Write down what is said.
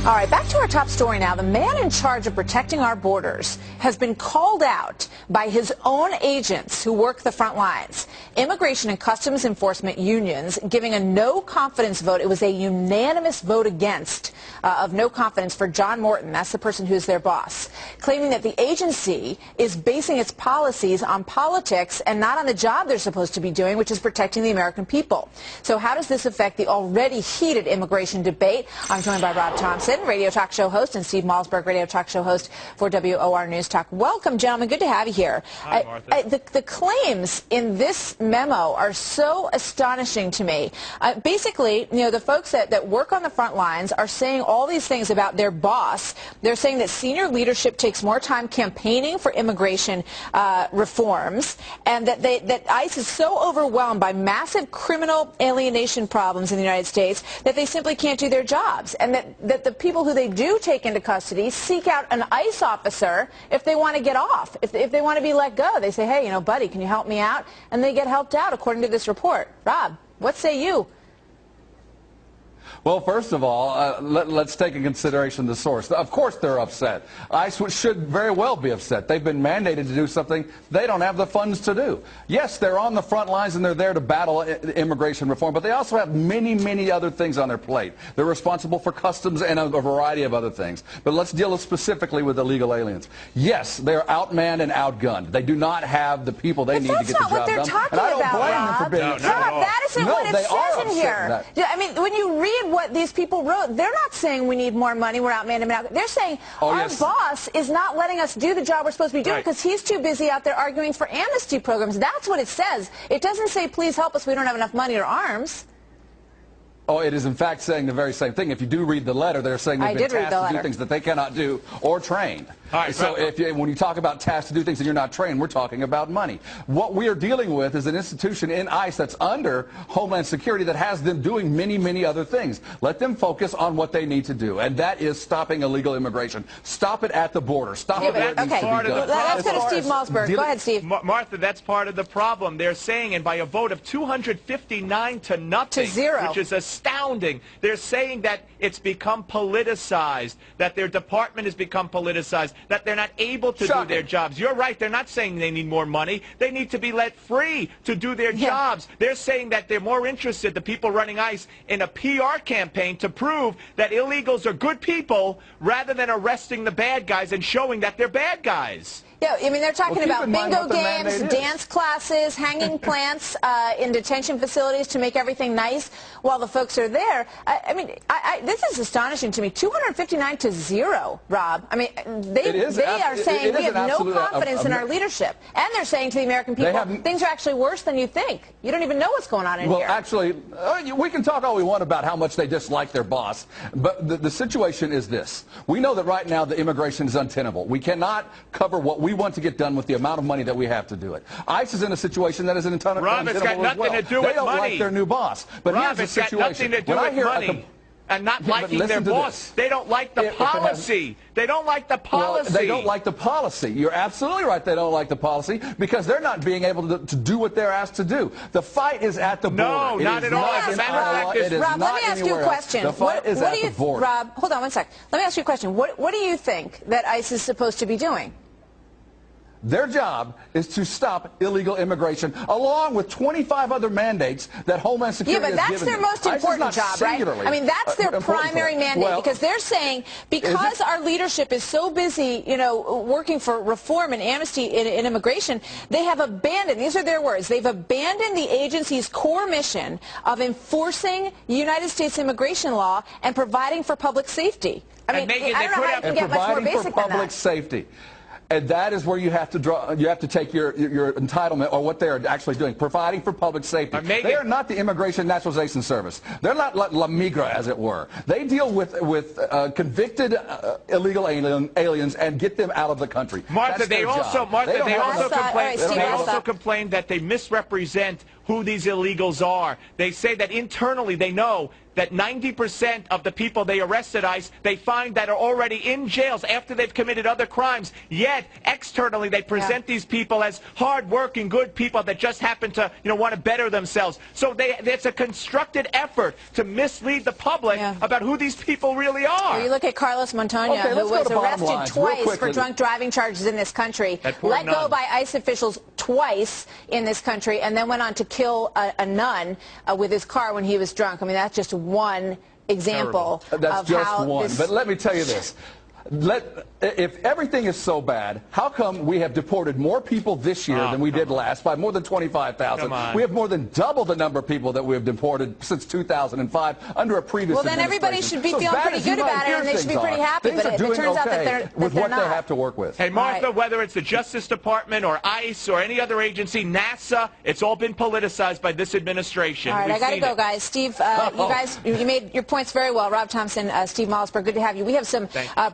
All right, back to our top story now. The man in charge of protecting our borders has been called out by his own agents who work the front lines. Immigration and Customs Enforcement unions giving a no confidence vote. It was a unanimous vote against of no confidence for John Morton. That's the person who's their boss, claiming that the agency is basing its policies on politics and not on the job they're supposed to be doing, which is protecting the American people. So how does this affect the already heated immigration debate? I'm joined by Rob Thompson, radio talk show host, and Steve Malzberg, radio talk show host for WOR News Talk. Welcome, gentlemen. Good to have you here. Hi, Martha. The claims in this memo are so astonishing to me. Basically, you know, the folks that work on the front lines are saying all these things about their boss. They're saying that senior leadership takes more time campaigning for immigration reforms, and that ICE is so overwhelmed by massive criminal alienation problems in the United States that they simply can't do their jobs, and that the people who they do take into custody seek out an ICE officer if they want to get off, if they want to be let go. They say, hey, you know, buddy, can you help me out? And they get helped out, according to this report. Rob, what say you? Well, first of all, let's take into consideration the source. Of course they're upset. ICE should very well be upset. They've been mandated to do something they don't have the funds to do. Yes, they're on the front lines and they're there to battle immigration reform, but they also have many, many other things on their plate. They're responsible for customs and a variety of other things. But let's deal specifically with illegal aliens. Yes, they're outmanned and outgunned. They do not have the people they need to get the job done. That's not what they're talking and I don't about, blame Rob. them for being upset. Rob, that isn't what it says in here. Yeah, I mean, when you read what these people wrote, they're not saying we need more money, we're outmanned and outgunned. They're saying our boss is not letting us do the job we're supposed to be doing because he's too busy out there arguing for amnesty programs. That's what it says. It doesn't say, please help us, we don't have enough money or arms. Oh, it is in fact saying the very same thing. If you do read the letter, they're saying they've been tasked to do things that they cannot do or trained. So when you talk about tasked to do things and you're not trained, we're talking about money. What we are dealing with is an institution in ICE that's under Homeland Security that has them doing many, many other things. Let them focus on what they need to do, and that is stopping illegal immigration. Stop it at the border. Stop it where it needs to be done. Let's go to Steve Malzberg. Go ahead, Steve. Martha, that's part of the problem. They're saying, and by a vote of 259 to nothing, to 0, which is astounding, they're saying that it's become politicized, that their department has become politicized, that they're not able to do their jobs. You're right. They're not saying they need more money. They need to be let free to do their jobs. They're saying that they're more interested, the people running ICE, in a PR campaign to prove that illegals are good people rather than arresting the bad guys and showing that they're bad guys. Yeah, I mean, they're talking about bingo games, dance classes, hanging plants in detention facilities to make everything nice while the folks are there. I mean, this is astonishing to me. 259 to 0, Rob. I mean, they are saying we have no confidence in our leadership. And they're saying to the American people, things are actually worse than you think. You don't even know what's going on in here. Well, actually, we can talk all we want about how much they dislike their boss, but the situation is this. We know that right now the immigration is untenable. We cannot cover what we want to get done with the amount of money that we have to do it. ICE is in a situation that is untenable Rob, it's got nothing to do with money. They don't like their new boss. But Rob, it's got nothing to do with money. And not liking their boss. They don't like the policy. They don't like the policy. Well, they don't like the policy. You're absolutely right. They don't like the policy because they're not being able to do what they're asked to do. The fight is at the border. No, not at all. As a matter of fact, Rob, let me ask you a question. The fight is at the border. Rob, hold on one sec. Let me ask you a question. What do you think that ICE is supposed to be doing? Their job is to stop illegal immigration, along with 25 other mandates that Homeland Security has given them. Yeah, but that's their most important job, right? I mean, that's their primary mandate, because they're saying because our leadership is so busy, you know, working for reform and amnesty in immigration, they have abandoned, these are their words, they've abandoned the agency's core mission of enforcing United States immigration law and providing for public safety. I mean, I don't know how you can get much more basic than that. Public safety. And that is where you have to take your entitlement, or what they're actually doing, providing for public safety. They are not the Immigration Naturalization Service. They're not La Migra, as it were. They deal with convicted illegal aliens and get them out of the country. Martha, they also complain that they misrepresent who these illegals are. They say that internally they know that 90% of the people they arrest at ICE, they find that are already in jails after they've committed other crimes. Yet, externally, they present these people as hard-working, good people that just happen to, want to better themselves. So it's a constructed effort to mislead the public about who these people really are. Well, you look at Carlos Montaño, who was arrested twice for drunk driving charges in this country, let go by ICE officials twice in this country, and then went on to kill a nun with his car when he was drunk. I mean, that's just one example of That's just how one. But let me tell you this. If everything is so bad, how come we have deported more people this year than we did last, by more than 25,000? We have more than double the number of people that we have deported since 2005 under a previous administration. Well, then everybody should be feeling pretty good about it, and they should be pretty happy. But it turns out that they're with what not. they have to work with. Hey, Martha, whether it's the Justice Department or ICE or any other agency, NASA, it's all been politicized by this administration. All right, I got to go, guys. Steve, you made your points very well. Rob Thompson, Steve Mollsberg, good to have you. We have some